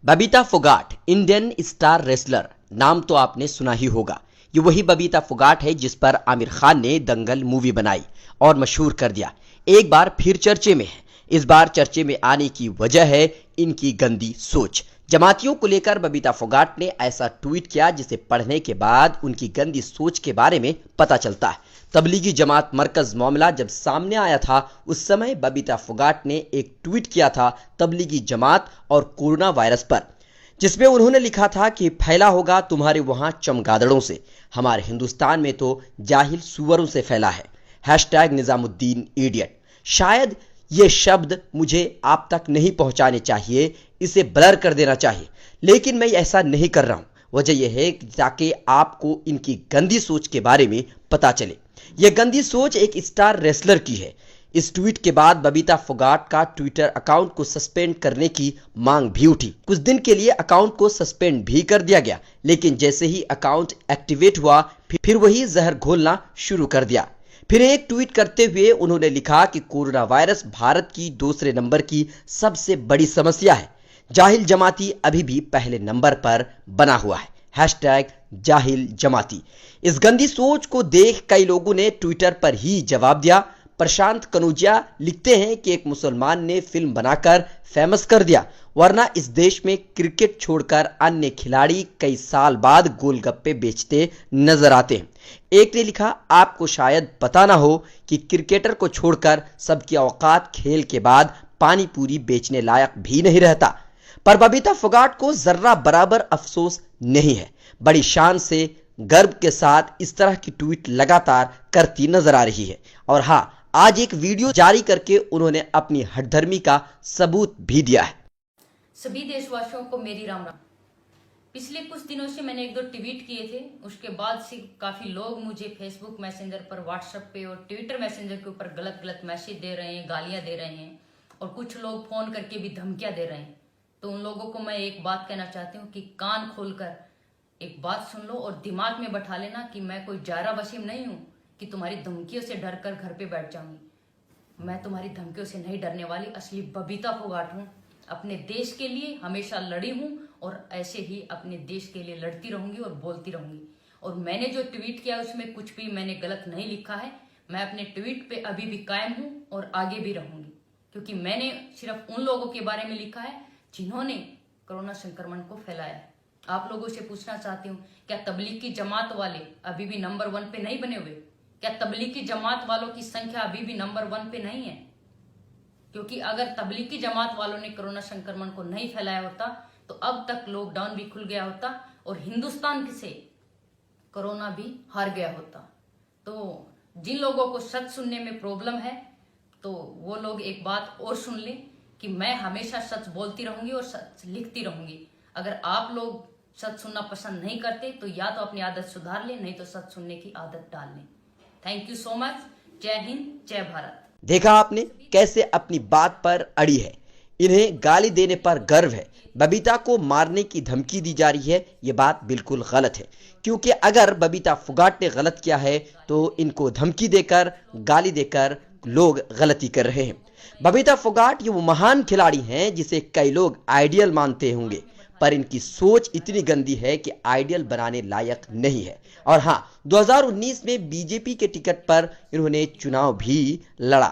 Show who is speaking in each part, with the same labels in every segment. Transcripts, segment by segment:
Speaker 1: Babita Phogat Indian star wrestler, नाम तो आपने सुना ही होगा। ये वही बबीता फोगाट है जिस पर आमिर खान ने दंगल मूवी बनाई और मशहूर कर दिया। एक बार फिर चर्चे में है। इस बार चर्चे में आने की वजह है इनकी गंदी सोच। जमातियों को लेकर बबीता फोगाट ने ऐसा ट्वीट किया जिसे पढ़ने के बाद उनकी गंदी सोच के बारे में पता चलता है। तबलीगी जमात मरकज मामला जब सामने आया था उस समय बबीता फोगाट ने एक ट्वीट किया था तबलीगी जमात और कोरोना वायरस पर, जिसमें उन्होंने लिखा था कि फैला होगा तुम्हारे वहां चमगादड़ों से, हमारे हिंदुस्तान में तो जाहिल सुअरों से फैला है। Hashtag Nizamuddin idiot. शायद ये शब्द मुझे आप तक नहीं पहुंचाने चाहिए, इसे ब्लर कर देना चाहिए, लेकिन मैं ऐसा नहीं कर रहा हूं। वजह यह है कि ताकि आपको इनकी गंदी सोच के बारे में पता चले। यह गंदी सोच एक स्टार रेसलर की है। इस ट्वीट के बाद बबीता फोगाट का ट्विटर अकाउंट को सस्पेंड करने की मांग भी उठी। कुछ दिन के लिए अकाउंट को सस्पेंड भी कर दिया गया, लेकिन जैसे ही अकाउंट एक्टिवेट हुआ फिर वही जहर घोलना शुरू कर दिया। फिर एक ट्वीट करते हुए उन्होंने लिखा कि कोरोना वायरस भारत की दूसरे नंबर की सबसे बड़ी समस्या है, जाहिल जमाती अभी भी पहले नंबर पर बना हुआ है। हैशटैग जाहिल जमाती। इस गंदी सोच को देख कई लोगों ने ट्विटर पर ही जवाब दिया। प्रशांत कनौजिया लिखते हैं कि एक मुसलमान ने फिल्म बनाकर फेमस कर दिया, वरना इस देश में क्रिकेट छोड़कर अन्य खिलाड़ी कई साल बाद गोलगप्पे बेचते नजर आते हैं। एक ने लिखा, आपको शायद पता ना हो कि क्रिकेटर को छोड़कर सबकी औकात खेल के बाद पानी पूरी बेचने लायक भी नहीं रहता। पर बबीता फोगाट को जर्रा बराबर अफसोस नहीं है। बड़ी शान से गर्व के साथ इस तरह की ट्वीट लगातार करती नजर आ रही है। और हाँ, आज एक वीडियो जारी करके उन्होंने अपनी हठधर्मी का सबूत भी दिया है।
Speaker 2: सभी देशवासियों को मेरी राम राम। पिछले कुछ दिनों से मैंने एक दो ट्वीट किए थे, उसके बाद से काफी लोग मुझे फेसबुक मैसेंजर पर, व्हाट्सएप पे और ट्विटर मैसेंजर के ऊपर गलत गलत मैसेज दे रहे हैं, गालियां दे रहे हैं और कुछ लोग फोन करके भी धमकियां दे रहे हैं। तो उन लोगों को मैं एक बात कहना चाहती हूँ कि कान खोलकर एक बात सुन लो और दिमाग में बैठा लेना कि मैं कोई जारा वसीम नहीं हूँ कि तुम्हारी धमकियों से डर कर घर पे बैठ जाऊंगी। मैं तुम्हारी धमकियों से नहीं डरने वाली, असली बबीता फोगाट हूँ। अपने देश के लिए हमेशा लड़ी हूँ और ऐसे ही अपने देश के लिए लड़ती रहूंगी और बोलती रहूंगी। और मैंने जो ट्वीट किया उसमें कुछ भी मैंने गलत नहीं लिखा है। मैं अपने ट्वीट पे अभी भी कायम हूँ और आगे भी रहूंगी, क्योंकि मैंने सिर्फ उन लोगों के बारे में लिखा है जिन्होंने कोरोना संक्रमण को फैलाया है। आप लोगों से पूछना चाहती हूँ, क्या तबलीग की जमात वाले अभी भी नंबर 1 पे नहीं बने हुए? क्या तबलीग की जमात वालों की संख्या अभी भी नंबर 1 पे नहीं है? क्योंकि अगर तबलीग की जमात वालों ने कोरोना संक्रमण को नहीं फैलाया होता तो अब तक लॉकडाउन भी खुल गया होता और हिंदुस्तान से कोरोना भी हार गया होता। तो जिन लोगों को सच सुनने में प्रॉब्लम है तो वो लोग एक बात और सुन लें कि मैं हमेशा सच बोलती रहूंगी और सच लिखती रहूंगी। अगर आप लोग सच सुनना पसंद नहीं करते तो या तो अपनी आदत सुधार लें, नहीं तो सच सुनने की आदत डाल लें। Thank you so much. जय हिंद, जय भारत।
Speaker 1: देखा आपने कैसे अपनी बात पर अड़ी है। इन्हें गाली देने पर गर्व है। बबीता को मारने की धमकी दी जा रही है, ये बात बिल्कुल गलत है। क्योंकि अगर बबीता फोगाट ने गलत किया है तो इनको धमकी देकर, गाली देकर लोग गलती कर रहे हैं। बबीता फोगाट ये वो महान खिलाड़ी हैं जिसे कई लोग आइडियल मानते होंगे, पर इनकी सोच इतनी गंदी है कि आइडियल बनाने लायक नहीं है। और हाँ, 2019 में बीजेपी के टिकट पर इन्होंने चुनाव भी लड़ा,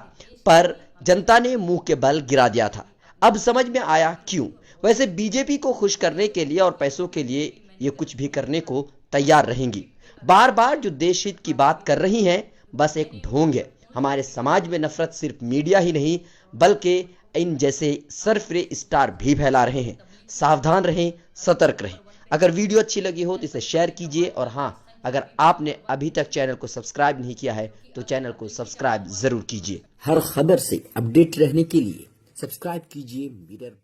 Speaker 1: पर जनता ने मुंह के बल गिरा दिया था। अब समझ में आया क्यों। वैसे बीजेपी को खुश करने के लिए और पैसों के लिए ये कुछ भी करने को तैयार रहेंगी। बार बार जो देश हित की बात कर रही हैं बस एक ढोंग है। हमारे समाज में नफरत सिर्फ मीडिया ही नहीं बल्कि इन जैसे सरफरे स्टार भी फैला रहे हैं। सावधान रहें, सतर्क रहें। अगर वीडियो अच्छी लगी हो तो इसे शेयर कीजिए और हाँ, अगर आपने अभी तक चैनल को सब्सक्राइब नहीं किया है तो चैनल को सब्सक्राइब जरूर कीजिए। हर खबर से अपडेट रहने के लिए सब्सक्राइब कीजिए मिरर।